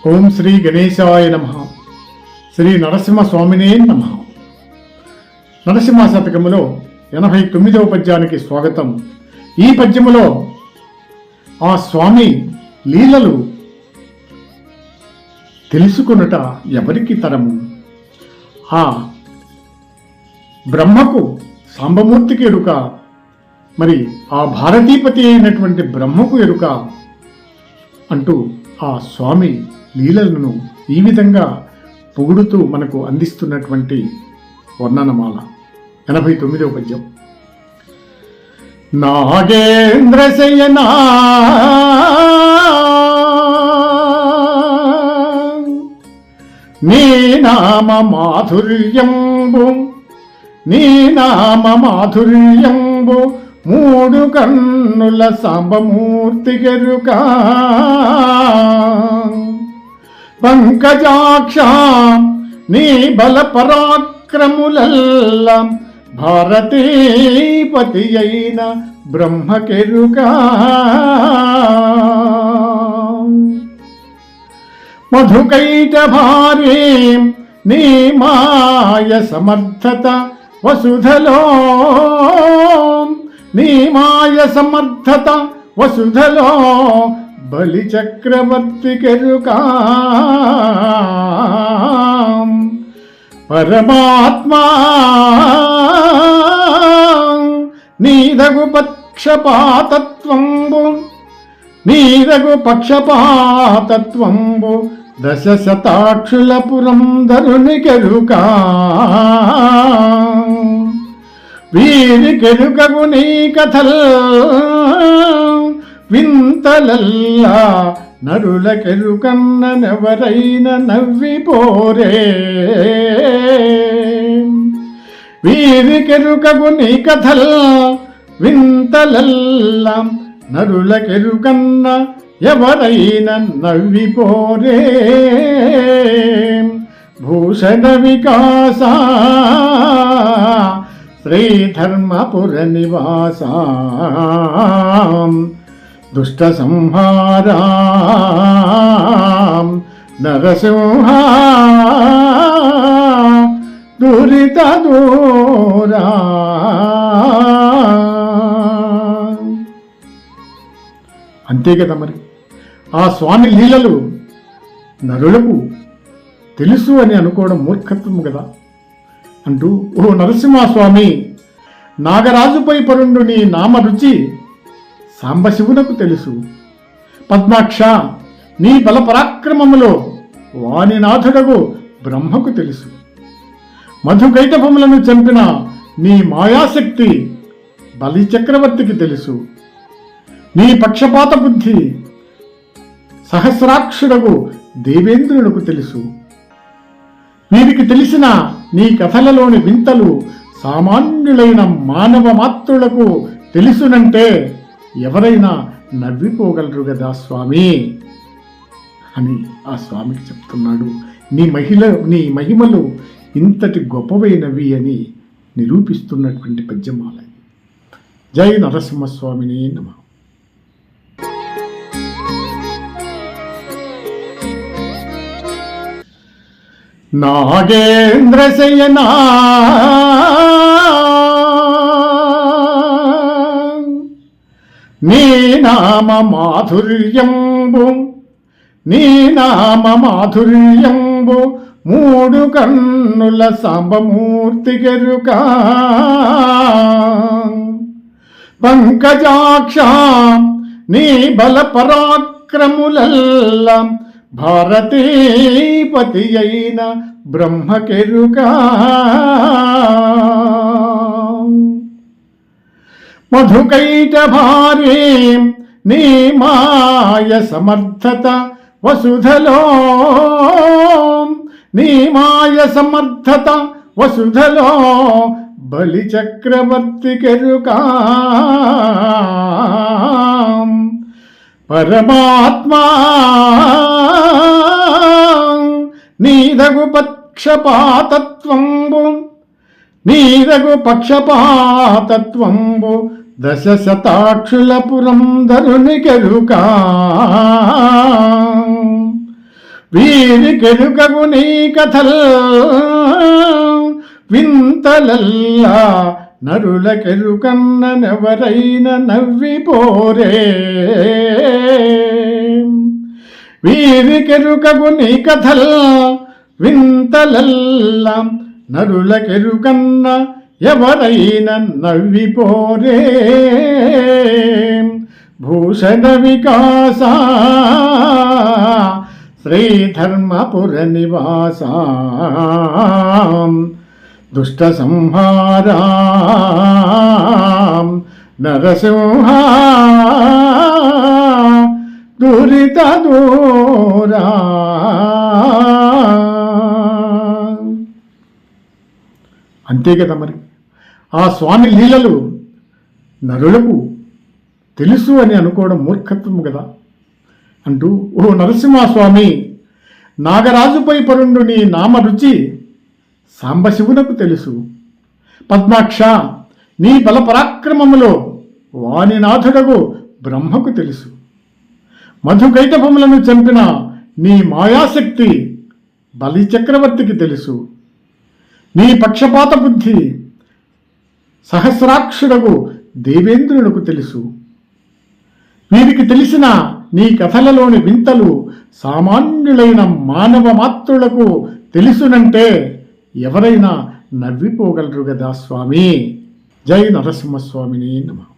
ఓం శ్రీ గణేశాయ నమః. శ్రీ నరసింహస్వామినే నమః. నరసింహ శతకములో 89వ పద్యానికి స్వాగతం. ఈ పద్యములో ఆ స్వామి లీలలు తెలుసుకొనుట ఎవరికి తరము? ఆ బ్రహ్మకు సాంబమూర్తికి ఎరుక, మరి ఆ భారతీపతి అయినటువంటి బ్రహ్మకు ఎరుక అంటూ ఆ స్వామి లీలలను ఈ విధంగా పొగుడుతూ మనకు అందిస్తున్నటువంటి వర్ణనమాల 89వ పద్యం. నాగేంద్ర శయనా నీ నామ మాధుర్యంబు, నీ నామ మాధుర్యంబు మూడు కన్నుల సాంబమూర్తి గెరుక. పంకజాక్ష నీ బల పరాక్రములల్ల భారతీపతి అయిన బ్రహ్మకెరుక. మధుకైట భారీ నీ మాయ సమర్థత వసుధలో, నీ మాయ సమర్థత వసుధలో బలి చక్రవర్తి కెరుక. పరమాత్మా నీదగు పక్షపాతత్వంబు, నీదగు పక్షపాతత్వంబు దశ శతాక్షుల పురంధరుని కెరుక. వీరి కెరుకగు నీ కథల్ వింతలల్లా నరుల కెరుకన్ననెవరైన నవ్విపోరే. వీరి కెరుకగు నీ కథల్ వింతలల్లా నరుల కెరుకన్న ఎవరైన నవ్విపోరే. భూషణ వికాస శ్రీధర్మపుర నివాస, దుష్ట సంహారా నరసింహ దురిత దూరా. అంతే కదా మరి. ఆ స్వామి లీలలు నరులకు తెలుసు అని అనుకోవడం మూర్ఖత్వం కదా. అంటూ ఓ నరసింహస్వామి, నాగరాజుపై పరుండు నీ నామరుచి సాంబశివునకు తెలుసు. పద్మాక్ష నీ బలపరాక్రమములో వాణినాథుడగు బ్రహ్మకు తెలుసు. మధుకైటభములను చంపిన నీ మాయాశక్తి బలి చక్రవర్తికి తెలుసు. నీ పక్షపాత బుద్ధి సహస్రాక్షుడగు దేవేంద్రునకు తెలుసు. వీరికి తెలిసిన నీ కథలలోని వింతలు సామాన్యులైన మానవ మాత్రులకు తెలుసునంటే ఎవరైనా నవ్విపోగలరు కదా స్వామి అని ఆ స్వామికి చెప్తున్నాడు. నీ మహిమలు ఇంతటి గొప్పవైనవి అని నిరూపిస్తున్నటువంటి పద్యమాల. జై నరసింహస్వామిని నమః. నాగేంద్ర శయనా నీ నామ మాధుర్యంబు, నీ నామ మాధుర్యంబు మూడు కన్నుల సాంబమూర్తి గెరుక. పంకజాక్ష నీ బల పరాక్రములల్ల భారతీపతి అయిన బ్రహ్మకెరుక. మధుకైట భారీ నీ మాయ సమర్థత వసుధలో, నీ మాయ సమర్థత వసుధలో బలి చక్రవర్తి కెరుక. పరమాత్మా నీదగు పక్షపాతత్వంబు, నీదగు పక్షపాతత్వంబు దశ శతాక్షుల పురంధరుని కెరుక. వీరికెరుకగు నీ కథల్ వింతలల్లా నరులకెరుకన్ననెవరైనా నవ్విపోరే. వీరికెరుకగు నీ కథల్ వింతలల్లా నరులకెరుకన్న ఎవరైనా నవ్విపోరే. భూషణ వికాస శ్రీధర్మపుర నివాస దుష్ట సంహారా నరసింహ దురిత దూరా. అంతే కదా మరి. ఆ స్వామి లీలలు నరులకు తెలుసు అని అనుకోవడం మూర్ఖత్వం కదా. అంటూ ఓ నరసింహస్వామి, నాగరాజుపై పరుండు నీ నామరుచి సాంబశివునకు తెలుసు. పద్మాక్ష, నీ బలపరాక్రమములో వాణినాథుడగు బ్రహ్మకు తెలుసు. మధుకైటభములను చంపిన నీ మాయాశక్తి బలిచక్రవర్తికి తెలుసు. నీ పక్షపాత బుద్ధి సహస్రాక్షుడగు దేవేంద్రునకు తెలుసు. వీరికి తెలిసిన నీ కథలలోని వింతలు సామాన్యులైన మానవ మాత్రులకు తెలుసునంటే ఎవరైనా నవ్విపోగలరు కదా స్వామి. జై నరసింహస్వామిని నమః.